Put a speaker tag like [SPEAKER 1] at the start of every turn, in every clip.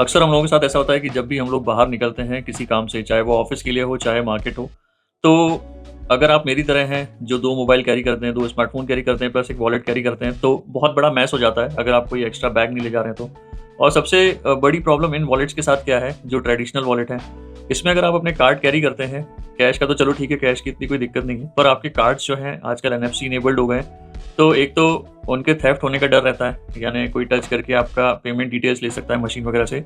[SPEAKER 1] अक्सर हम लोगों के साथ ऐसा होता है कि जब भी हम लोग बाहर निकलते हैं किसी काम से, चाहे वो ऑफ़िस के लिए हो, चाहे मार्केट हो, तो अगर आप मेरी तरह हैं जो 2 मोबाइल कैरी करते हैं, 2 स्मार्टफ़ोन कैरी करते हैं, प्लस एक वॉलेट कैरी करते हैं, तो बहुत बड़ा मैस हो जाता है अगर आप कोई एक्स्ट्रा बैग नहीं ले जा रहे हैं तो। और सबसे बड़ी प्रॉब्लम इन वॉलेट्स के साथ क्या है, जो ट्रेडिशनल वॉलेट है, इसमें अगर आप अपने कार्ड कैरी करते हैं, कैश का तो चलो ठीक है, कैश की इतनी कोई दिक्कत नहीं है, पर आपके कार्ड्स जो हैं आजकल एनएफसी इनेबल्ड हो गए हैं, तो एक तो उनके थेफ्ट होने का डर रहता है, यानी कोई टच करके आपका पेमेंट डिटेल्स ले सकता है मशीन वगैरह से।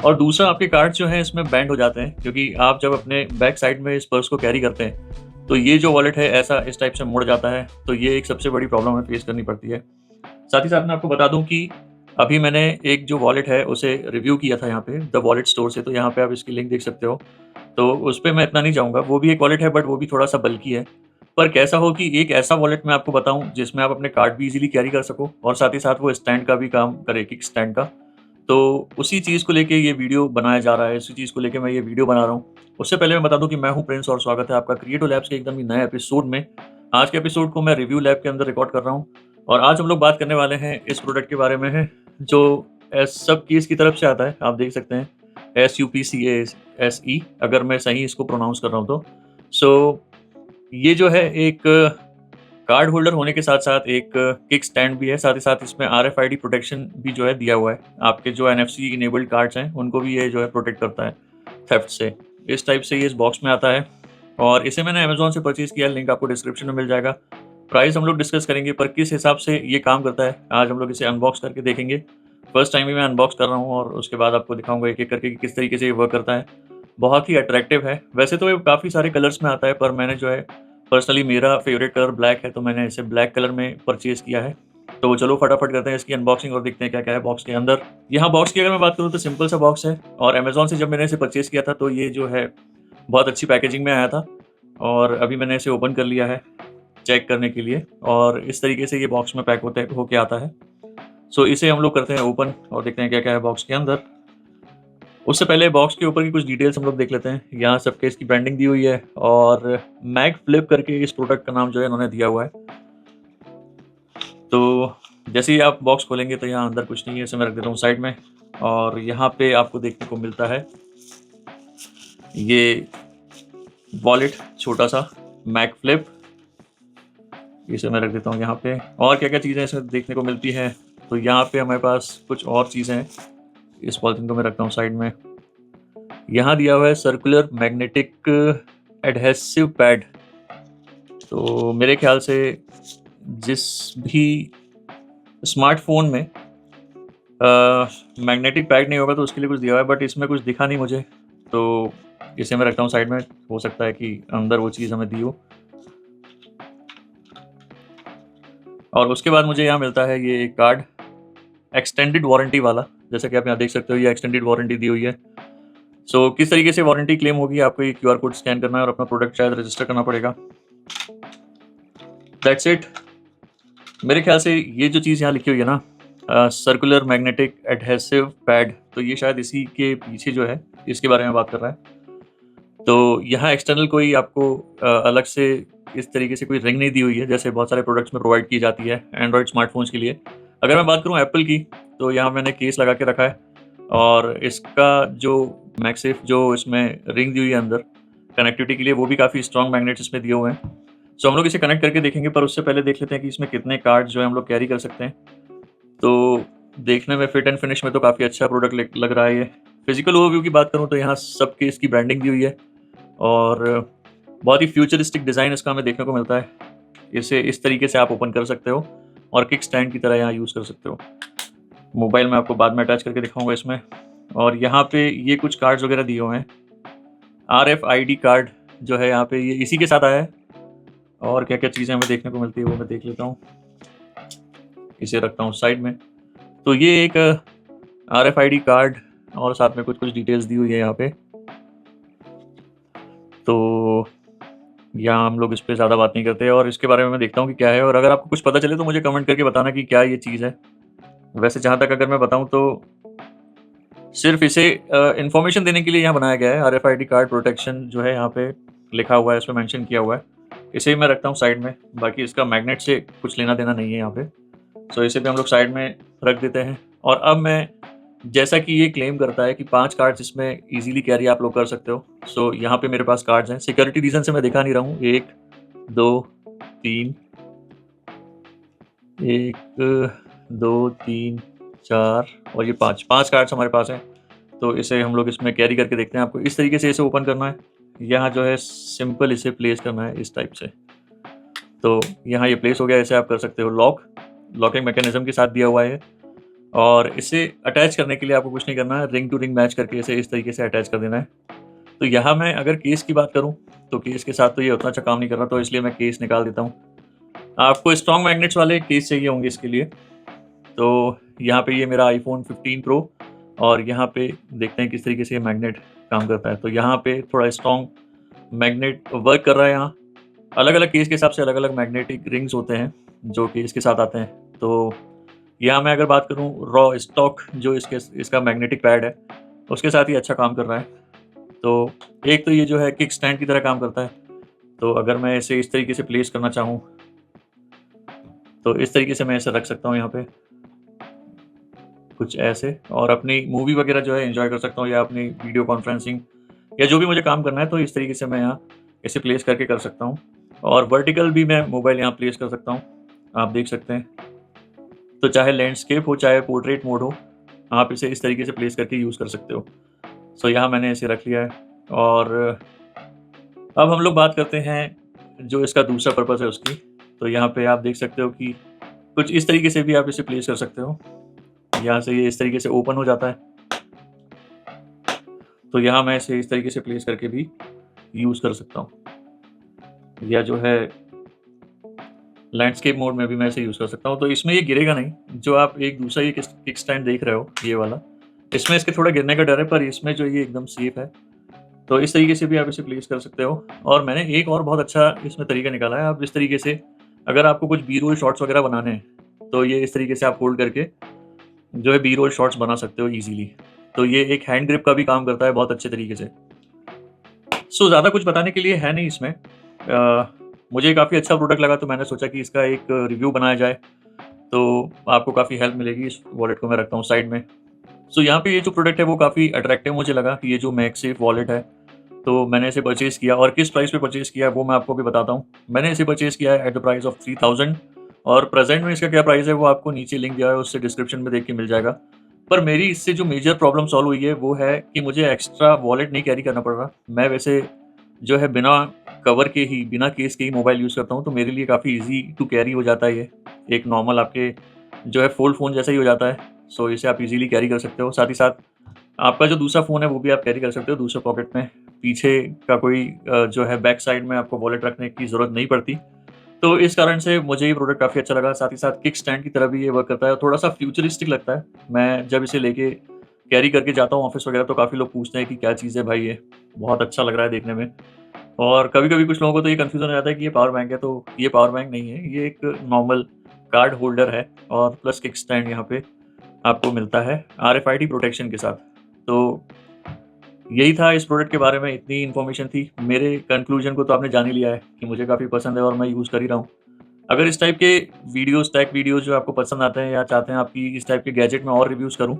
[SPEAKER 1] और दूसरा आपके कार्ड्स जो हैं इसमें बैंड हो जाते हैं, क्योंकि आप जब अपने बैक साइड में इस पर्स को कैरी करते हैं, तो ये जो वॉलेट है ऐसा इस टाइप से मुड़ जाता है, तो ये एक सबसे बड़ी प्रॉब्लम हमें फेस करनी पड़ती है। साथ ही साथ मैं आपको बता दूँ कि अभी मैंने एक जो वॉलेट है उसे रिव्यू किया था यहाँ पे द वॉलेट स्टोर से, तो यहाँ पे आप इसकी लिंक देख सकते हो। तो उस पे मैं इतना नहीं जाऊँगा, वो भी एक वॉलेट है बट वो भी थोड़ा-सा बल्की है। पर कैसा हो कि एक ऐसा वॉलेट मैं आपको बताऊँ जिसमें आप अपने कार्ड भी ईज़िली कैरी कर सको और साथ ही साथ वो स्टैंड का भी काम करे, किक स्टैंड का। तो उसी चीज़ को लेके ये वीडियो बनाया जा रहा है, उसी चीज़ को लेके मैं ये वीडियो बना रहा हूँ। उससे पहले मैं बता दूँ कि मैं हूँ प्रिंस और स्वागत है आपका क्रिएटिव लैब्स के एकदम ही नए एपिसोड में। आज के एपिसोड को मैं रिव्यू लैब के अंदर रिकॉर्ड कर रहा हूँ और आज हम लोग बात करने वाले हैं इस प्रोडक्ट के बारे में है, जो सब कीज़ की तरफ से आता है। आप देख सकते हैं SUPCASE, अगर मैं सही इसको प्रोनाउंस कर रहा हूँ तो। सो ये जो है एक कार्ड होल्डर होने के साथ-साथ एक किक स्टैंड भी है, साथ ही साथ इसमें आरएफआईडी प्रोटेक्शन भी जो है दिया हुआ है। आपके जो एनएफसी इनेबल्ड कार्ड्स हैं, उनको भी ये जो है प्रोटेक्ट करता है थेफ्ट से। इस टाइप से ये इस बॉक्स में आता है और इसे मैंने अमेज़न से परचेज़ किया है, लिंक आपको डिस्क्रिप्शन में मिल जाएगा। प्राइस हम लोग डिस्कस करेंगे पर किस हिसाब से ये काम करता है, आज हम लोग इसे अनबॉक्स करके देखेंगे। फर्स्ट टाइम ही मैं अनबॉक्स कर रहा हूँ और उसके बाद आपको दिखाऊँगा एक-एक करके कि किस तरीके से ये वर्क करता है। बहुत ही अट्रैक्टिव है। वैसे तो ये काफ़ी सारे कलर्स में आता है, पर मैंने जो है पर्सनली मेरा फ़ेवरेट कलर ब्लैक है, तो मैंने इसे ब्लैक कलर में परचेज़ किया है। तो चलो फटाफट करते हैं इसकी अनबॉक्सिंग और देखते हैं क्या-क्या है बॉक्स के अंदर। यहाँ बॉक्स की अगर मैं बात करूँ तो सिंपल सा बॉक्स है और अमेज़न से जब मैंने इसे परचेज़ किया था तो ये जो है बहुत अच्छी पैकेजिंग में आया था और अभी मैंने इसे ओपन कर लिया है चेक करने के लिए और इस तरीके से ये बॉक्स में पैक होके आता है। सो इसे हम लोग करते हैं ओपन और देखते हैं क्या-क्या है बॉक्स के अंदर। उससे पहले बॉक्स के ऊपर की कुछ डिटेल्स हम लोग देख लेते हैं। यहाँ सबके इसकी ब्रांडिंग दी हुई है और मैग फ्लिप करके इस प्रोडक्ट का नाम जो है इन्होंने दिया हुआ है। तो जैसे ही आप बॉक्स खोलेंगे तो यहाँ अंदर कुछ नहीं है, इसे मैं रख देता हूँ साइड में और यहाँ पे आपको देखने को मिलता है ये वॉलेट छोटा-सा मैग फ्लिप, इसे मैं रख देता हूँ यहाँ पे। और क्या-क्या चीज़ें इसमें देखने को मिलती हैं, तो यहाँ पे हमारे पास कुछ और चीज़ें हैं। इस पॉलिथीन को मैं रखता हूँ साइड में। यहाँ दिया हुआ है सर्कुलर मैग्नेटिक एडहेसिव पैड। तो मेरे ख्याल से जिस भी स्मार्टफ़ोन में मैग्नेटिक पैड नहीं होगा तो उसके लिए कुछ दिया हुआ है, बट इसमें कुछ दिखा नहीं मुझे। तो इसे मैं रखता हूँ साइड में, हो सकता है कि अंदर वो चीज़ हमें दी हो। और उसके बाद मुझे यहाँ मिलता है ये कार्ड एक्सटेंडेड वारंटी वाला, जैसा कि आप यहाँ देख सकते हो ये एक्सटेंडेड वारंटी दी हुई है। सो किस तरीके से वारंटी क्लेम होगी, आपको ये क्यूआर कोड स्कैन करना है और अपना प्रोडक्ट शायद रजिस्टर करना पड़ेगा। That's it. मेरे ख्याल से ये जो चीज़ यहाँ लिखी हुई है ना, सर्कुलर मैग्नेटिक एडहेसिव पैड, तो ये शायद इसी के पीछे जो है इसके बारे में बात कर रहा है। तो यहाँ एक्सटर्नल कोई आपको अलग से इस तरीके से कोई रिंग नहीं दी हुई है, जैसे बहुत सारे प्रोडक्ट्स में प्रोवाइड की जाती है एंड्रॉयड स्मार्टफ़ोन्स के लिए। अगर मैं बात करूँ एप्पल की, तो यहाँ मैंने केस लगा के रखा है और इसका जो मैगसेफ जो इसमें रिंग दी हुई है अंदर कनेक्टिविटी के लिए, वो भी काफ़ी स्ट्रॉन्ग मैग्नेट्स इसमें दिए हुए हैं। सो हम लोग इसे कनेक्ट करके देखेंगे, पर उससे पहले देख लेते हैं कि इसमें कितने कार्ड जो है हम लोग कैरी कर सकते हैं। तो देखने में फिट एंड फिनिश में तो काफ़ी अच्छा प्रोडक्ट लग रहा है ये। फिजिकल ओवरव्यू की बात करूँ तो यहाँ सबकी इसकी ब्रांडिंग दी हुई है और बहुत ही फ्यूचरिस्टिक डिज़ाइन इसका हमें देखने को मिलता है। इसे इस तरीके से आप ओपन कर सकते हो और किक स्टैंड की तरह यहाँ यूज़ कर सकते हो। मोबाइल मैं आपको बाद में अटैच करके दिखाऊंगा इसमें। और यहाँ पे ये कुछ कार्ड्स वगैरह दिए हुए हैं। आरएफआईडी कार्ड जो है यहाँ पे ये इसी के साथ आया है। और क्या क्या चीज़ें हमें देखने को मिलती है वो मैं देख लेता हूँ। इसे रखता हूँ साइड में। तो ये एक आरएफआईडी कार्ड और साथ में कुछ कुछ डिटेल्स दी हुई है यहाँ पे। तो यहाँ हम लोग इस पे ज़्यादा बात नहीं करते और इसके बारे में मैं देखता हूँ कि क्या है, और अगर आपको कुछ पता चले तो मुझे कमेंट करके बताना कि क्या ये चीज़ है। वैसे जहाँ तक अगर मैं बताऊँ तो सिर्फ़ इसे इन्फॉर्मेशन देने के लिए यहाँ बनाया गया है। आरएफआईडी कार्ड प्रोटेक्शन जो है यहाँ पे लिखा हुआ है, इसमें मेंशन किया हुआ है। इसे मैं रखता हूँ साइड में, बाकी इसका मैग्नेट से कुछ लेना देना नहीं है यहाँ पे। सो इसे भी हम लोग साइड में रख देते हैं और अब मैं जैसा कि ये क्लेम करता है कि 5 कार्ड्स इसमें ईज़िली कैरी आप लोग कर सकते हो। सो यहाँ पे मेरे पास कार्ड्स हैं। सिक्योरिटी रीज़न से मैं दिखा नहीं रहा हूँ। 1, 2, 3, 1, 2, 3, 4 और ये 5 कार्ड्स हमारे पास हैं। तो इसे हम लोग इसमें कैरी करके देखते हैं। आपको इस तरीके से इसे ओपन करना है। यहाँ जो है सिंपल इसे प्लेस करना है इस टाइप से। तो यहाँ ये प्लेस हो गया, ऐसे आप कर सकते हो लॉक। लॉकिंग मैकेनिज़्म के साथ दिया हुआ है और इसे अटैच करने के लिए आपको कुछ नहीं करना है, रिंग टू रिंग मैच करके इसे इस तरीके से अटैच कर देना है। तो यहाँ मैं अगर केस की बात करूँ, तो केस के साथ तो ये उतना अच्छा काम नहीं कर रहा, तो इसलिए मैं केस निकाल देता हूँ। आपको स्ट्रॉन्ग मैग्नेट्स वाले केस चाहिए होंगे इसके लिए। तो यहाँ पे ये मेरा आईफ़ोन 15 प्रो और यहाँ पे देखते हैं किस तरीके से ये मैग्नेट काम करता है। तो यहाँ पे थोड़ा स्ट्रॉन्ग मैग्नेट वर्क कर रहा है यहाँ। अलग-अलग केस के हिसाब से अलग-अलग मैग्नेटिक रिंग्स होते हैं, जो केस के साथ आते हैं। तो यहाँ मैं अगर बात करूँ रॉ स्टॉक जो इसका मैग्नेटिक पैड है, उसके साथ ही अच्छा काम कर रहा है। तो एक तो ये जो है किक स्टैंड की तरह काम करता है। तो अगर मैं इसे इस तरीके से प्लेस करना चाहूँ, तो इस तरीके से मैं इसे रख सकता हूँ यहाँ पे, कुछ ऐसे, और अपनी मूवी वगैरह जो है एन्जॉय कर सकता हूँ या अपनी वीडियो कॉन्फ्रेंसिंग या जो भी मुझे काम करना है, तो इस तरीके से मैं यहाँ इसे प्लेस करके कर सकता हूँ। और वर्टिकल भी मैं मोबाइल यहाँ प्लेस कर सकता हूँ, आप देख सकते हैं। तो चाहे लैंडस्केप हो, चाहे पोर्ट्रेट मोड हो, आप इसे इस तरीके से प्लेस करके यूज़ कर सकते हो। सो यहाँ मैंने इसे रख लिया है और अब हम लोग बात करते हैं जो इसका दूसरा पर्पज़ है उसकी। तो यहाँ पे आप देख सकते हो कि कुछ इस तरीके से भी आप इसे प्लेस कर सकते हो। यहाँ से ये इस तरीके से ओपन हो जाता है। तो यहाँ मैं इसे इस तरीके से प्लेस करके भी यूज़ कर सकता हूँ। या जो है लैंडस्केप मोड में भी मैं इसे यूज़ कर सकता हूँ। तो इसमें ये गिरेगा नहीं। जो आप एक दूसरा ये किक स्टैंड देख रहे हो, ये वाला, इसमें इसके थोड़ा गिरने का डर है, पर इसमें जो ये एकदम सेफ है। तो इस तरीके से भी आप इसे प्लेस कर सकते हो। और मैंने एक और बहुत अच्छा इसमें तरीका निकाला है। आप इस तरीके से, अगर आपको कुछ बी रोल शॉट्स वगैरह बनाने हैं, तो ये इस तरीके से आप होल्ड करके जो है बी रोल शॉट्स बना सकते हो ईज़िली। तो ये एक हैंड ग्रिप का भी काम करता है बहुत अच्छे तरीके से। सो ज़्यादा कुछ बताने के लिए है नहीं इसमें। मुझे काफ़ी अच्छा प्रोडक्ट लगा, तो मैंने सोचा कि इसका एक रिव्यू बनाया जाए, तो आपको काफ़ी हेल्प मिलेगी। इस वॉलेट को मैं रखता हूँ साइड में। सो यहाँ पे ये जो प्रोडक्ट है वो काफ़ी अट्रैक्टिव मुझे लगा कि ये जो मैगसेफ वॉलेट है, तो मैंने इसे परचेज़ किया। और किस प्राइस पे परचेज़ किया है वो मैं आपको भी बताता हूँ। मैंने इसे परचेज़ किया है एट द प्राइस ऑफ 3000 और प्रेज़ेंट में इसका क्या प्राइस है वो आपको नीचे लिंक दिया है, उससे डिस्क्रिप्शन में देख के मिल जाएगा। पर मेरी इससे जो मेजर प्रॉब्लम सॉल्व हुई है वो है कि मुझे एक्स्ट्रा वॉलेट नहीं कैरी करना पड़ रहा। मैं वैसे जो है बिना कवर के ही, बिना केस के ही मोबाइल यूज़ करता हूँ, तो मेरे लिए काफ़ी ईज़ी टू कैरी हो जाता है ये। एक नॉर्मल आपके जो है फ़ोल्ड फ़ोन जैसा ही हो जाता है। सो इसे आप ईज़िली कैरी कर सकते हो। साथ ही साथ आपका जो दूसरा फ़ोन है वो भी आप कैरी कर सकते हो दूसरे पॉकेट में। पीछे का कोई जो है बैक साइड में आपको वॉलेट रखने की ज़रूरत नहीं पड़ती। तो इस कारण से मुझे ये प्रोडक्ट काफ़ी अच्छा लगा। साथ ही साथ किक स्टैंड की तरह भी ये वर्क करता है और थोड़ा-सा फ्यूचरिस्टिक लगता है। मैं जब इसे लेके कैरी करके जाता हूँ ऑफ़िस वगैरह, तो काफ़ी लोग पूछते हैं कि क्या चीज़ है भाई ये? बहुत अच्छा लग रहा है देखने में। और कभी-कभी कुछ लोगों को तो ये कन्फ्यूज़न हो जाता है कि ये पावर बैंक है, तो ये पावर बैंक नहीं है, ये एक नॉर्मल कार्ड होल्डर है और प्लस किक स्टैंड यहाँ पे आपको मिलता है आरएफआईडी प्रोटेक्शन के साथ। तो यही था इस प्रोडक्ट के बारे में, इतनी इन्फॉर्मेशन थी। मेरे कंक्लूजन को तो आपने जान ही लिया है कि मुझे काफ़ी पसंद है और मैं यूज़ कर ही रहा हूँ। अगर इस टाइप के वीडियोज़, टेक वीडियोज़ जो आपको पसंद आते हैं या चाहते हैं आपकी इस टाइप के गैजेट में और रिव्यूज़ करूँ,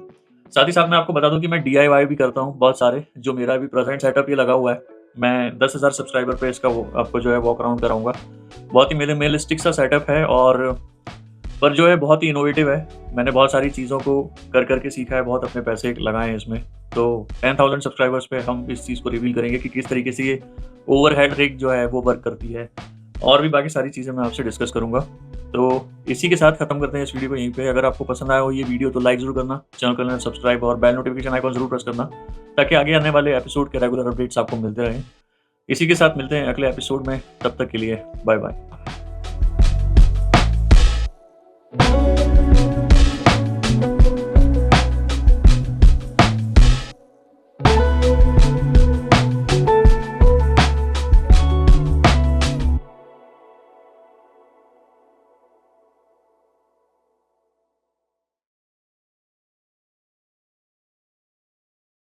[SPEAKER 1] साथ ही साथ मैं आपको बता दूँ कि मैं डीआईवाई भी करता हूँ बहुत सारे। जो मेरा अभी प्रेज़ेंट सेटअप ये लगा हुआ है, मैं 10,000 सब्सक्राइबर पे इसका वो आपको जो है वॉक अराउंड कराऊँगा। बहुत ही मिनिमलिस्टिक सा सेटअप है और पर जो है बहुत ही इनोवेटिव है। मैंने बहुत सारी चीज़ों को कर के सीखा है, बहुत अपने पैसे लगाए हैं इसमें। तो 10,000 सब्सक्राइबर्स पे हम इस चीज़ को रिवील करेंगे कि किस तरीके से ये ओवरहेड रिग जो है वो वर्क करती है, और भी बाकी सारी चीज़ें मैं आपसे डिस्कस करूँगा। तो इसी के साथ ख़त्म करते हैं इस वीडियो को यहीं पे। अगर आपको पसंद आया हो ये वीडियो तो लाइक ज़रूर करना, चैनल कर लेना सब्सक्राइब और बेल नोटिफिकेशन आइकॉन ज़रूर प्रेस करना, ताकि आगे आने वाले एपिसोड के रेगुलर अपडेट्स आपको मिलते रहें। इसी के साथ मिलते हैं अगले एपिसोड में, तब तक के लिए बाय बाय।